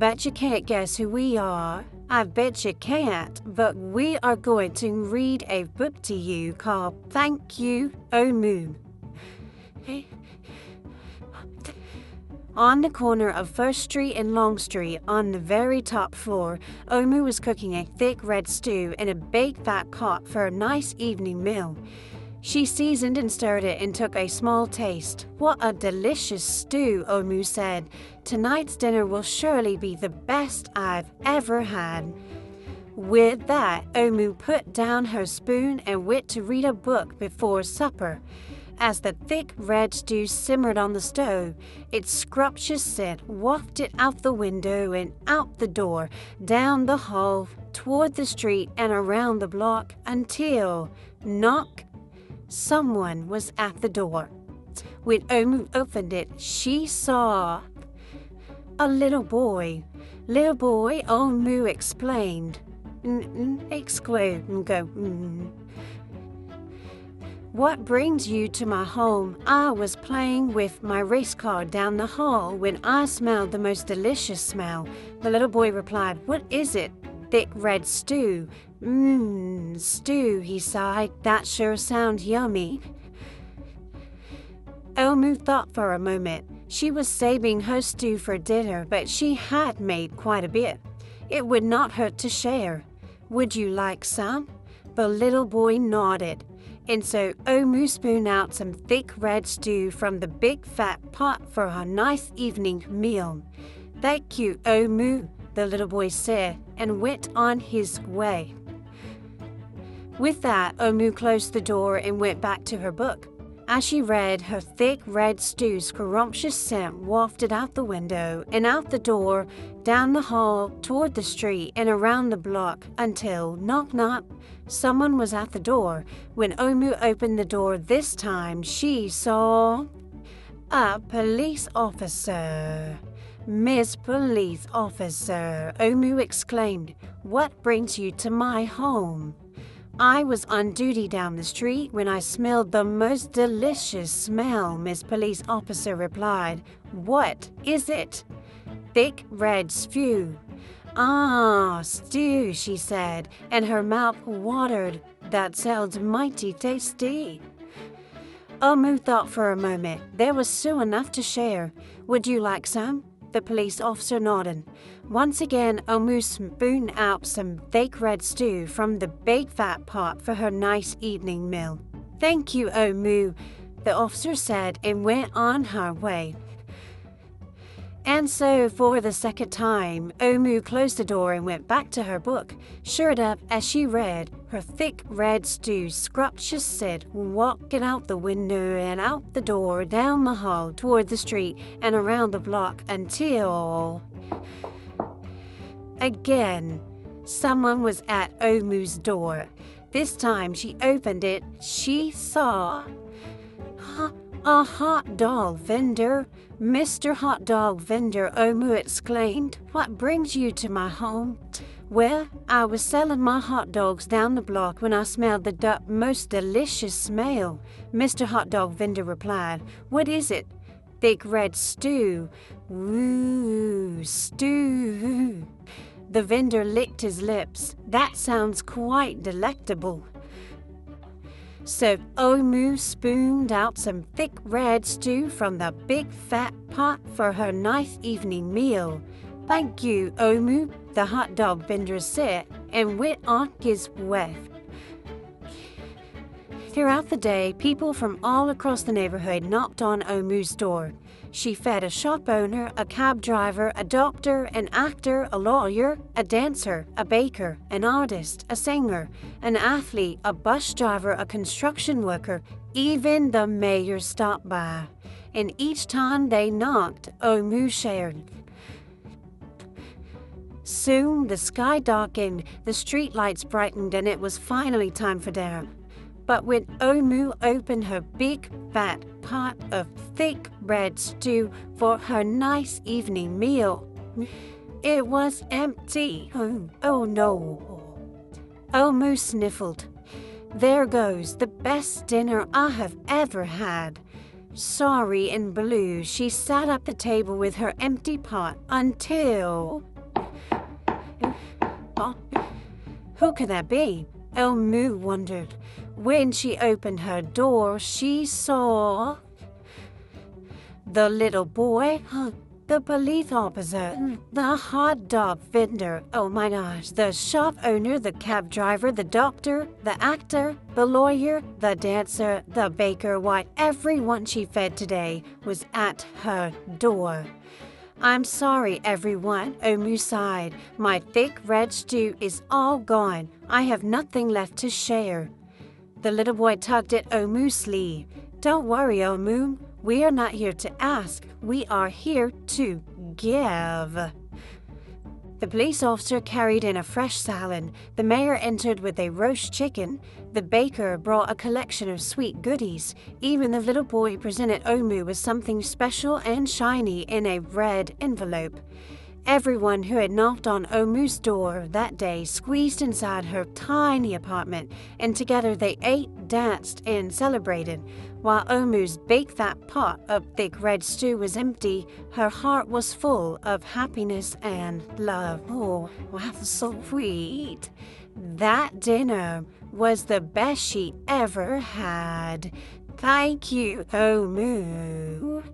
Bet you can't guess who we are. I bet you can't, but we are going to read a book to you called Thank You, Omu. On the corner of First Street and Long Street, on the very top floor, Omu was cooking a thick red stew in a big fat pot for a nice evening meal. She seasoned and stirred it and took a small taste. What a delicious stew, Omu said. Tonight's dinner will surely be the best I've ever had. With that, Omu put down her spoon and went to read a book before supper. As the thick red stew simmered on the stove, its scrumptious scent wafted out the window and out the door, down the hall, toward the street and around the block until, knock, someone was at the door. When Omu opened it, she saw a little boy. Little boy, Omu explained. What brings you to my home? I was playing with my race car down the hall when I smelled the most delicious smell. The little boy replied, What is it? Thick red stew. Stew, he sighed. That sure sounds yummy. Omu thought for a moment. She was saving her stew for dinner, but she had made quite a bit. It would not hurt to share. Would you like some? The little boy nodded. And so Omu spooned out some thick red stew from the big fat pot for her nice evening meal. Thank you, Omu, the little boy said, and went on his way. With that, Omu closed the door and went back to her book. As she read, her thick red stew's scrumptious scent wafted out the window and out the door, down the hall, toward the street, and around the block until, knock, knock, someone was at the door. When Omu opened the door this time, she saw a police officer. Miss Police Officer, Omu exclaimed, What brings you to my home? I was on duty down the street when I smelled the most delicious smell, Miss Police Officer replied. What is it? Thick red stew. Ah, stew, she said, and her mouth watered. That sounds mighty tasty. Omu thought for a moment. There was still enough to share. Would you like some? The police officer nodded. Once again, Omu spooned out some thick red stew from the big fat pot for her nice evening meal. Thank you, Omu, the officer said and went on her way. And so, for the second time, Omu closed the door and went back to her book. Sure enough, as she read, her thick red stew scrumptious scent walking out the window and out the door, down the hall, toward the street, and around the block until... Again, someone was at Omu's door. This time she opened it. She saw a hot dog vendor. Mr. Hot Dog Vendor, Omu exclaimed, What brings you to my home? Well, I was selling my hot dogs down the block when I smelled the most delicious smell. Mr. Hot Dog Vendor replied, What is it? Thick red stew. Ooh, stew. The vendor licked his lips. That sounds quite delectable. So Omu spooned out some thick red stew from the big fat pot for her nice evening meal. Thank you, Omu, the hot dog vendor said, and went on his way. Throughout the day, people from all across the neighborhood knocked on Omu's door. She fed a shop owner, a cab driver, a doctor, an actor, a lawyer, a dancer, a baker, an artist, a singer, an athlete, a bus driver, a construction worker. Even the mayor stopped by. And each time they knocked, Omu shared. Soon the sky darkened, the streetlights brightened, and it was finally time for dinner. But when Omu opened her big fat pot of thick red stew for her nice evening meal, it was empty. Oh no. Omu sniffled. There goes the best dinner I have ever had. Sorry and blue, she sat at the table with her empty pot until... Who could that be? Omu wondered. When she opened her door, she saw the little boy, the police officer, the hot dog vendor, oh my gosh, the shop owner, the cab driver, the doctor, the actor, the lawyer, the dancer, the baker. Why, everyone she fed today was at her door. I'm sorry, everyone, Omu sighed. My thick red stew is all gone. I have nothing left to share. The little boy tugged at Omu's sleeve. Don't worry, Omu. We are not here to ask. We are here to give. The police officer carried in a fresh salad. The mayor entered with a roast chicken. The baker brought a collection of sweet goodies. Even the little boy presented Omu with something special and shiny in a red envelope. Everyone who had knocked on Omu's door that day squeezed inside her tiny apartment, and together they ate, danced, and celebrated. While Omu's big fat pot of thick red stew was empty, her heart was full of happiness and love. Oh, wow, so sweet. That dinner was the best she ever had. Thank you, Omu.